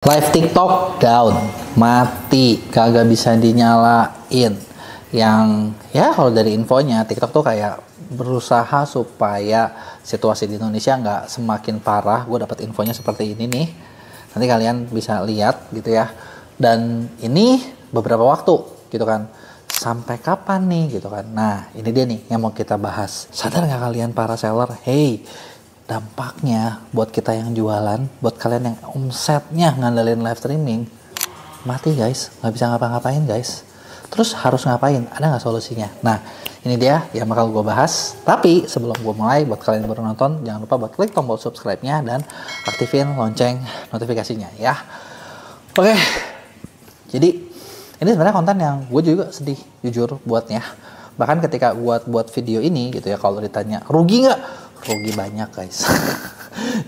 Live TikTok down, mati, kagak bisa dinyalain. Yang ya kalau dari infonya TikTok tuh kayak berusaha supaya situasi di Indonesia nggak semakin parah. Gue dapat infonya seperti ini nih. Nanti kalian bisa lihat gitu ya. Dan ini beberapa waktu gitu kan. Sampai kapan nih gitu kan. Nah ini dia nih yang mau kita bahas. Sadar nggak kalian para seller? Hey, dampaknya buat kita yang jualan, buat kalian yang omsetnya ngandelin live streaming, mati guys, nggak bisa ngapa-ngapain guys. Terus harus ngapain? Ada nggak solusinya? Nah, ini dia yang bakal gue bahas. Tapi sebelum gue mulai, buat kalian yang baru nonton, jangan lupa buat klik tombol subscribe-nya dan aktifin lonceng notifikasinya ya. Oke, jadi ini sebenarnya konten yang gue juga sedih, jujur buatnya. Bahkan ketika buat video ini gitu ya, kalau ditanya rugi nggak? Rugi banyak guys.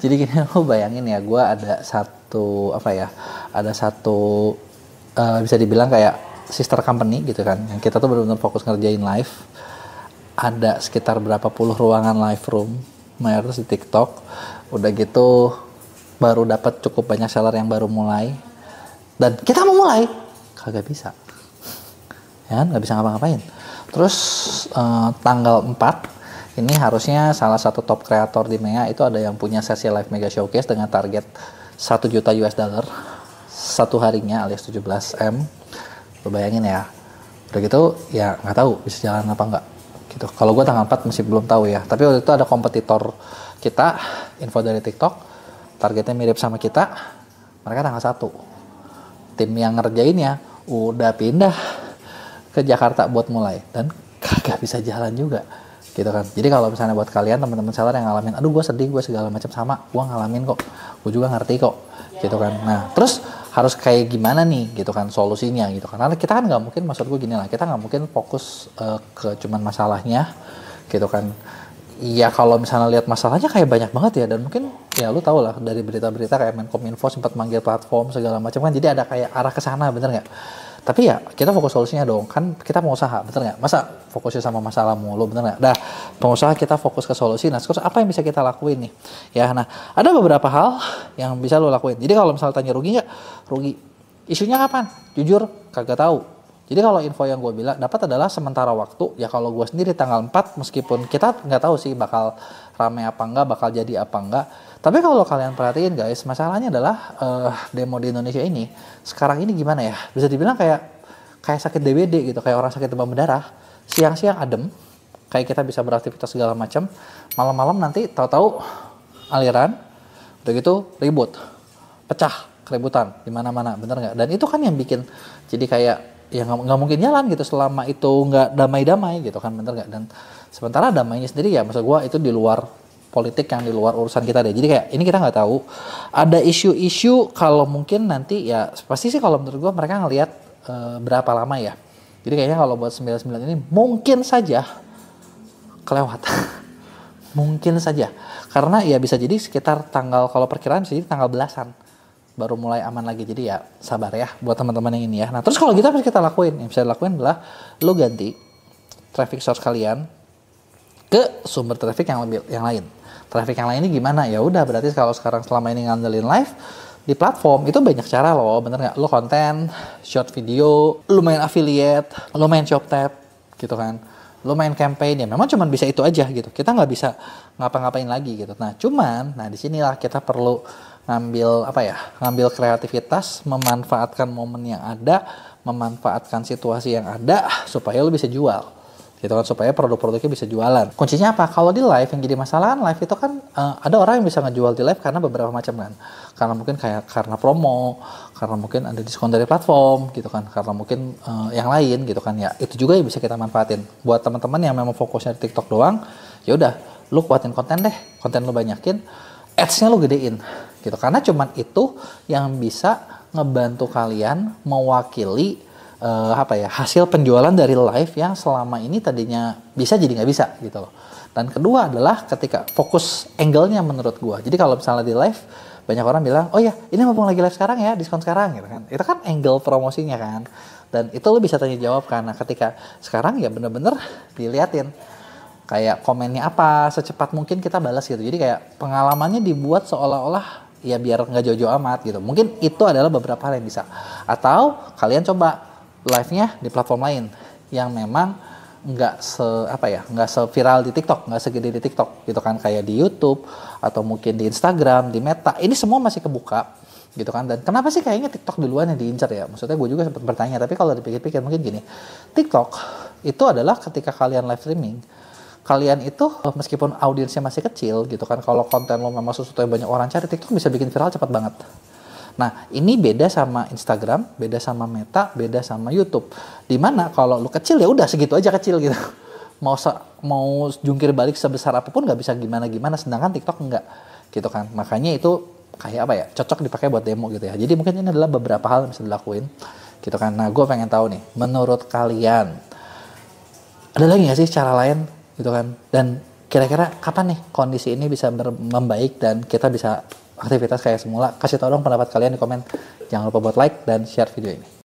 Jadi gini, lo bayangin ya, gue ada satu bisa dibilang kayak sister company gitu kan, yang kita tuh benar-benar fokus ngerjain live. Ada sekitar berapa puluh ruangan live room mayoritas di TikTok. Udah gitu baru dapat cukup banyak seller yang baru mulai, dan kita mau mulai kagak bisa ya kan, nggak bisa ngapa-ngapain. Terus tanggal 4 ini harusnya salah satu top kreator di MEA itu ada yang punya sesi live mega showcase dengan target 1 juta US dollar satu harinya alias 17M. Lo bayangin ya. Udah gitu ya nggak tahu bisa jalan apa enggak gitu. Kalau gue tanggal 4 masih belum tahu ya. Tapi waktu itu ada kompetitor kita, info dari TikTok, targetnya mirip sama kita. Mereka tanggal 1. Tim yang ngerjainnya udah pindah ke Jakarta buat mulai dan kagak bisa jalan juga gitu kan. Jadi kalau misalnya buat kalian teman-teman seller yang ngalamin, aduh gue sedih, gue segala macam, sama gue ngalamin kok, gue juga ngerti kok gitu kan. Nah terus harus kayak gimana nih gitu kan solusinya gitu kan, karena kita kan nggak mungkin, maksud gue gini lah, kita nggak mungkin fokus ke cuman masalahnya gitu kan. Iya, kalau misalnya lihat masalahnya kayak banyak banget ya, dan mungkin ya lu tau lah dari berita-berita kayak Menkominfo sempat manggil platform segala macam kan, jadi ada kayak arah ke sana, bener nggak? Tapi ya kita fokus solusinya dong, kan kita pengusaha, bener nggak? Masa fokusnya sama masalah mulu, bener nggak? Dah, pengusaha kita fokus ke solusi. Nah terus apa yang bisa kita lakuin nih? Ya, nah ada beberapa hal yang bisa lo lakuin. Jadi kalau misalnya tanya rugi nggak? Rugi. Isunya kapan? Jujur kagak tahu. Jadi kalau info yang gue bilang dapat adalah sementara waktu. Ya kalau gue sendiri tanggal 4, meskipun kita nggak tahu sih bakal rame apa enggak, bakal jadi apa enggak. Tapi kalau kalian perhatiin guys, masalahnya adalah demo di Indonesia ini sekarang ini gimana ya? Bisa dibilang kayak sakit DBD gitu, kayak orang sakit demam berdarah. Siang-siang adem, kayak kita bisa beraktivitas segala macam. Malam-malam nanti tahu-tahu aliran, udah gitu ribut, pecah, keributan di mana-mana, bener nggak? Dan itu kan yang bikin jadi kayak ya nggak mungkin jalan gitu selama itu nggak damai-damai gitu kan, bener nggak? Dan sementara damainya sendiri ya maksud gue itu di luar politik, yang di luar urusan kita deh. Jadi kayak ini kita nggak tahu. Ada isu-isu kalau mungkin nanti ya pasti sih kalau menurut gue mereka ngelihat berapa lama ya. Jadi kayaknya kalau buat 99 ini mungkin saja kelewat. Mungkin saja. Karena ya bisa jadi sekitar tanggal, kalau perkiraan bisa jadi tanggal belasan baru mulai aman lagi. Jadi ya sabar ya buat teman-teman yang ini ya. Nah terus kalau kita bisa lakuin, yang bisa dilakuin adalah lo ganti traffic source kalian ke sumber traffic yang lain. Traffic yang lain ini gimana? Ya udah, berarti kalau sekarang selama ini ngandelin live di platform itu banyak cara loh, bener nggak? Lo konten, short video, lo main affiliate, lo main shop tab gitu kan, lo main campaign, ya memang cuman bisa itu aja gitu. Kita nggak bisa ngapa-ngapain lagi gitu. Nah disinilah kita perlu ngambil kreativitas, memanfaatkan momen yang ada, memanfaatkan situasi yang ada supaya lo bisa jual gitu kan, supaya produk-produknya bisa jualan. Kuncinya apa? Kalau di live yang jadi masalah, live itu kan ada orang yang bisa ngejual di live karena beberapa macam kan. Karena mungkin karena promo, karena mungkin ada diskon dari platform gitu kan, karena mungkin yang lain gitu kan ya. Itu juga yang bisa kita manfaatin. Buat teman-teman yang memang fokusnya di TikTok doang, ya udah, lu kuatin konten deh, konten lu banyakin, ads-nya lu gedein gitu. Karena cuman itu yang bisa ngebantu kalian mewakili hasil penjualan dari live yang selama ini tadinya bisa jadi nggak bisa gitu loh. Dan kedua adalah ketika fokus angle-nya menurut gua. Jadi kalau misalnya di live banyak orang bilang, oh ya ini mumpung lagi live sekarang ya, diskon sekarang gitu kan. Itu kan angle promosinya kan. Dan itu lo bisa tanya jawab karena ketika sekarang ya bener-bener diliatin kayak komennya apa, secepat mungkin kita balas gitu. Jadi kayak pengalamannya dibuat seolah-olah ya biar nggak jauh-jauh amat gitu. Mungkin itu adalah beberapa hal yang bisa. Atau kalian coba live-nya di platform lain yang memang nggak seviral di TikTok, nggak segede di TikTok gitu kan, kayak di YouTube atau mungkin di Instagram, di Meta. Ini semua masih kebuka gitu kan. Dan kenapa sih kayaknya TikTok duluan yang diincar ya? Maksudnya gue juga sempat bertanya, tapi kalau dipikir-pikir mungkin gini. TikTok itu adalah ketika kalian live streaming, kalian itu meskipun audiensnya masih kecil gitu kan, kalau konten lo memang sesuatu yang banyak orang cari, TikTok bisa bikin viral cepat banget. Nah, ini beda sama Instagram, beda sama Meta, beda sama YouTube. Dimana kalau lu kecil ya udah segitu aja kecil gitu. Mau jungkir balik sebesar apapun nggak bisa gimana-gimana, sedangkan TikTok enggak gitu kan. Makanya itu kayak apa ya, cocok dipakai buat demo gitu ya. Jadi mungkin ini adalah beberapa hal yang bisa dilakuin gitu kan. Nah, gue pengen tahu nih, menurut kalian ada lagi nggak sih cara lain gitu kan? Dan kira-kira kapan nih kondisi ini bisa membaik dan kita bisa aktivitas kayak semula? Kasih tau dong pendapat kalian di komen. Jangan lupa buat like dan share video ini.